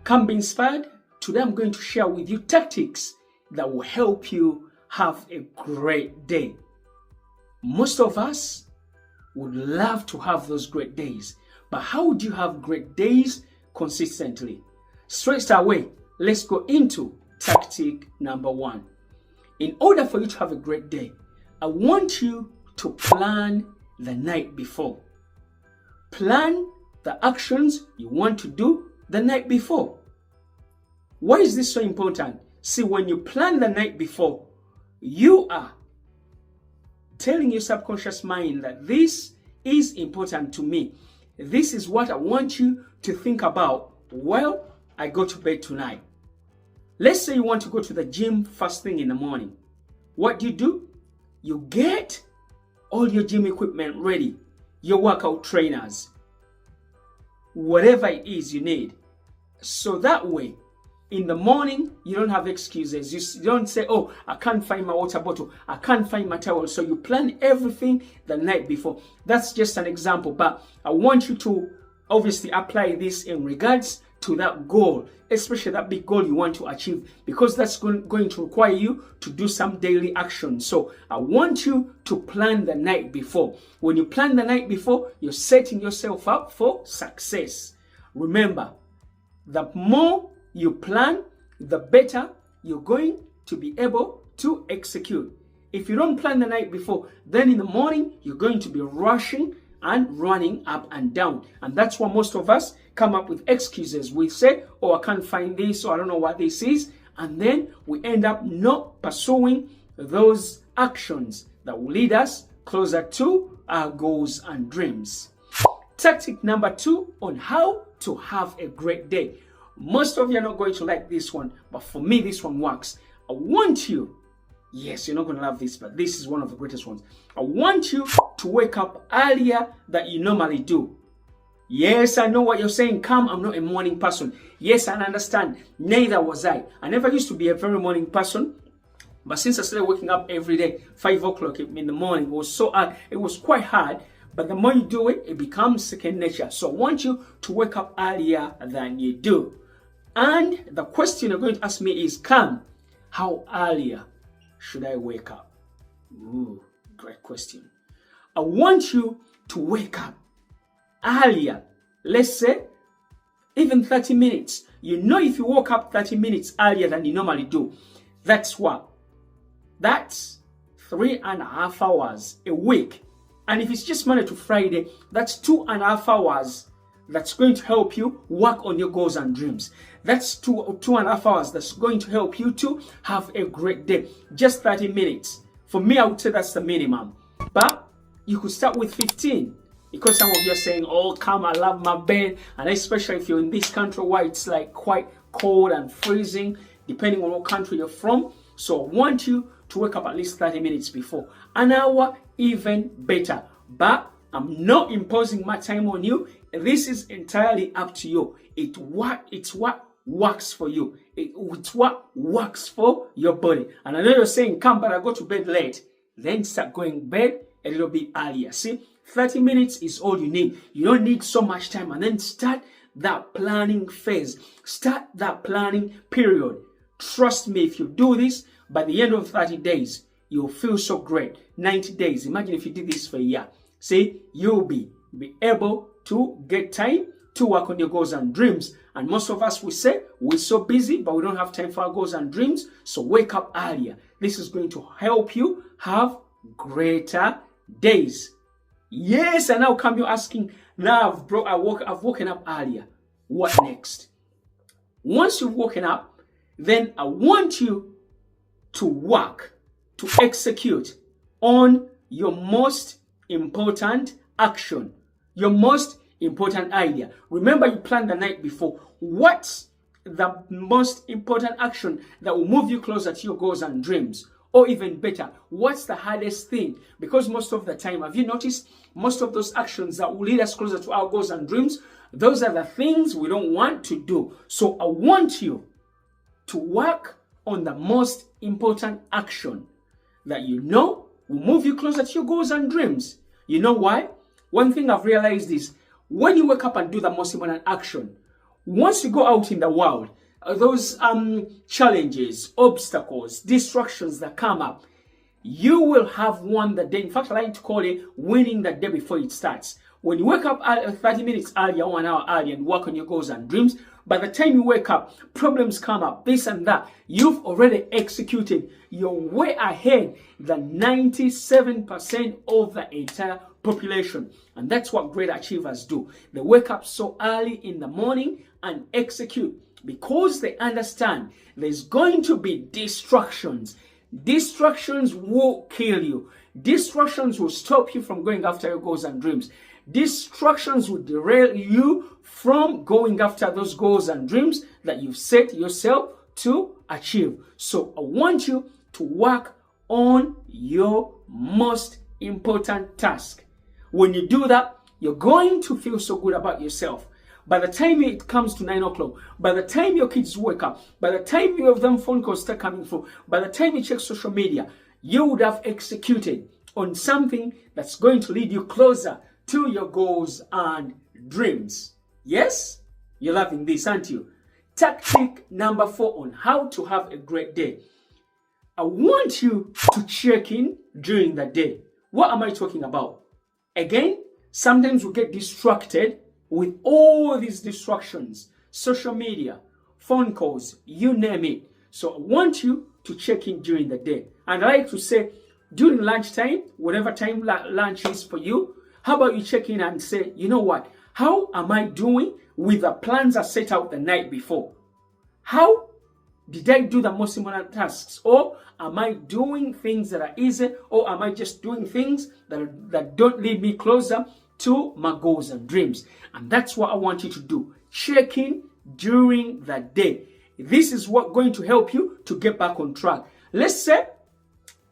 Kambeinspired. Today I'm going to share with you tactics that will help you have a great day. Most of us would love to have those great days, but how would you have great days consistently? Straight away, let's go into tactic number 1. In order for you to have a great day, I want you to plan the night before. Plan the actions you want to do the night before. Why is this so important? See, when you plan the night before, you are telling your subconscious mind that this is important to me. This is what I want you to think about while I go to bed tonight. Let's say you want to go to the gym first thing in the morning. What do? You get all your gym equipment ready, your workout trainers, whatever it is you need. So that way, in the morning, you don't have excuses. You don't say, oh, I can't find my water bottle. I can't find my towel. So you plan everything the night before. That's just an example. But I want you to obviously apply this in regards to that goal, especially that big goal you want to achieve, because that's going to require you to do some daily action. So I want you to plan the night before. When you plan the night before, you're setting yourself up for success. Remember, the more you plan, the better you're going to be able to execute. If you don't plan the night before, then in the morning, you're going to be rushing and running up and down. And that's why most of us come up with excuses. We say, oh, I can't find this, or I don't know what this is. And then we end up not pursuing those actions that will lead us closer to our goals and dreams. Tactic number 2 on how to have a great day. Most of you are not going to like this one, but for me, this one works. I want you, yes, you're not going to love this, but this is one of the greatest ones. I want you to wake up earlier than you normally do. Yes, I know what you're saying. Come, I'm not a morning person. Yes, I understand. Neither was I. I never used to be a very morning person. But since I started waking up every day, 5 o'clock in the morning, it was quite hard. But the more you do it, it becomes second nature. So I want you to wake up earlier than you do. And the question you're going to ask me is, Kam, how earlier should I wake up? Ooh, great question. I want you to wake up earlier. Let's say even 30 minutes. You know, if you woke up 30 minutes earlier than you normally do, that's what? That's 3.5 hours a week. And if it's just Monday to Friday, that's 2.5 hours that's going to help you work on your goals and dreams. That's 2.5 hours that's going to help you to have a great day. Just 30 minutes. For me, I would say that's the minimum. But you could start with 15. Because some of you are saying, oh, come, I love my bed. And especially if you're in this country where it's like quite cold and freezing, depending on what country you're from. So I want you to wake up at least 30 minutes before. An hour, even better. But I'm not imposing my time on you. This is entirely up to you. It's what works for you. It's what works for your body. And I know you're saying, come, but I go to bed late. Then start going to bed a little bit earlier. See, 30 minutes is all you need. You don't need so much time. And then start that planning phase. Start that planning period. Trust me, if you do this, by the end of 30 days, you'll feel so great. 90 days. Imagine if you did this for a year. See, you'll be able to get time to work on your goals and dreams. And most of us, we say we're so busy, but we don't have time for our goals and dreams. So wake up earlier. This is going to help you have greater days. Yes, and now come you asking, now I've woken up earlier. What next? Once you've woken up, then I want you to work, to execute on your most important action, your most important idea. Remember, you planned the night before. What's the most important action that will move you closer to your goals and dreams? Or even better, what's the hardest thing? Because most of the time, have you noticed, most of those actions that will lead us closer to our goals and dreams, those are the things we don't want to do. So I want you to work on the most important action that you know will move you closer to your goals and dreams. You know why? One thing I've realized is when you wake up and do the most important action, once you go out in the world, those challenges, obstacles, distractions that come up, you will have won the day. In fact, I like to call it winning the day before it starts. When you wake up 30 minutes earlier, 1 hour earlier, and work on your goals and dreams, by the time you wake up, problems come up, this and that. You've already executed. You're way ahead than 97% of the entire population. And that's what great achievers do. They wake up so early in the morning and execute because they understand there's going to be distractions. Distractions will kill you. Distractions will stop you from going after your goals and dreams. Distractions will derail you from going after those goals and dreams that you've set yourself to achieve. So I want you to work on your most important task. When you do that, you're going to feel so good about yourself. By the time it comes to 9 o'clock, by the time your kids wake up, by the time you have them phone calls start coming through, by the time you check social media, you would have executed on something that's going to lead you closer to your goals and dreams. Yes? You're loving this, aren't you? Tactic number 4 on how to have a great day. I want you to check in during the day. What am I talking about? Again, sometimes we get distracted with all these distractions, social media, phone calls, you name it. So I want you to check in during the day. And I like to say, during lunchtime, whatever time lunch is for you, how about you check in and say, you know what? How am I doing with the plans I set out the night before? How did I do the most important tasks? Or am I doing things that are easy? Or am I just doing things that don't lead me closer to my goals and dreams? And that's what I want you to do. Check in during the day. This is what's going to help you to get back on track. Let's say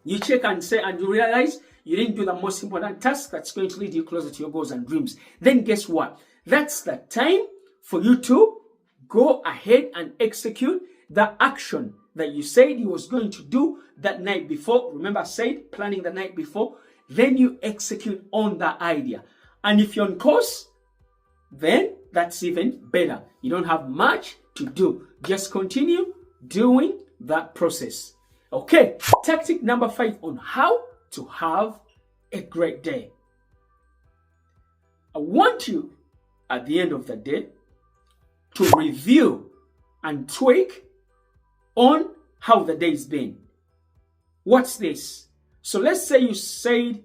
you check and say, and you realize you didn't do the most important task that's going to lead you closer to your goals and dreams. Then guess what? That's the time for you to go ahead and execute the action that you said you was going to do that night before. Remember I said planning the night before. Then you execute on that idea. And if you're on course, then that's even better. You don't have much to do. Just continue doing that process. Okay, tactic number 5 on how to have a great day. I want you at the end of the day to review and tweak on how the day's been. What's this? So let's say you said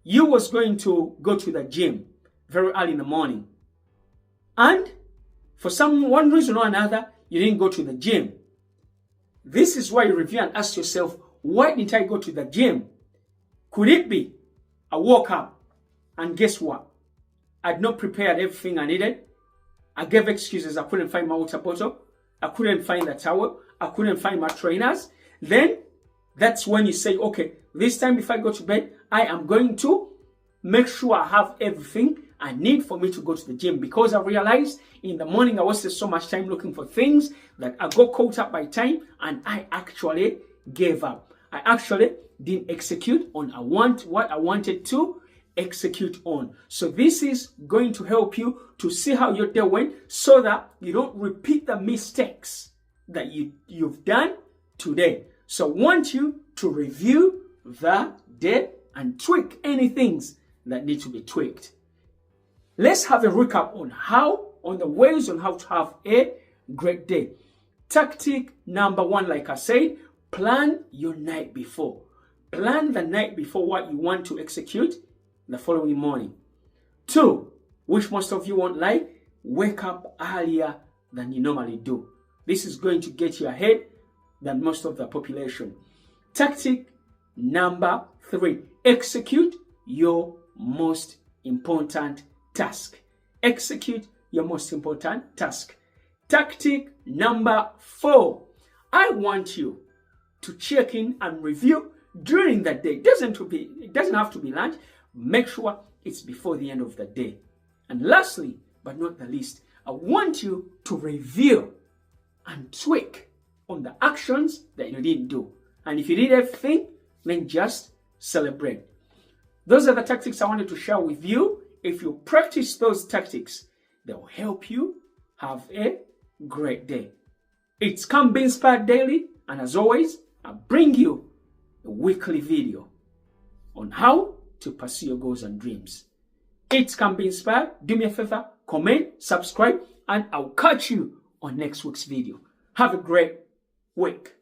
you was going to go to the gym very early in the morning, and for one reason or another, you didn't go to the gym. This is why you review and ask yourself, why didn't I go to the gym? Could it be I woke up and guess what? I'd not prepared everything I needed. I gave excuses. I couldn't find my water bottle. I couldn't find the towel. I couldn't find my trainers. Then that's when you say, okay, this time if I go to bed, I am going to make sure I have everything I need for me to go to the gym, because I realized in the morning I wasted so much time looking for things that I got caught up by time and I actually gave up. I actually didn't execute on what I wanted to execute on. So this is going to help you to see how your day went so that you don't repeat the mistakes that you've done today. So I want you to review the day and tweak any things that need to be tweaked. Let's have a recap on the ways on how to have a great day. Tactic number 1, like I said, plan your night before. Plan the night before what you want to execute the following morning. 2, which most of you won't like, wake up earlier than you normally do. This is going to get you ahead than most of the population. Tactic number 3, execute your most important task. Execute your most important task. Tactic number 4, I want you to check in and review during the day. It doesn't have to be lunch. Make sure it's before the end of the day. And lastly, but not the least, I want you to review and tweak on the actions that you didn't do. And if you did everything, then just celebrate. Those are the tactics I wanted to share with you. If you practice those tactics, they will help you have a great day. It's Kambeinspired Daily, and as always, I bring you a weekly video on how to pursue your goals and dreams. It's Kambeinspired. Do me a favor, comment, subscribe, and I'll catch you on next week's video. Have a great week.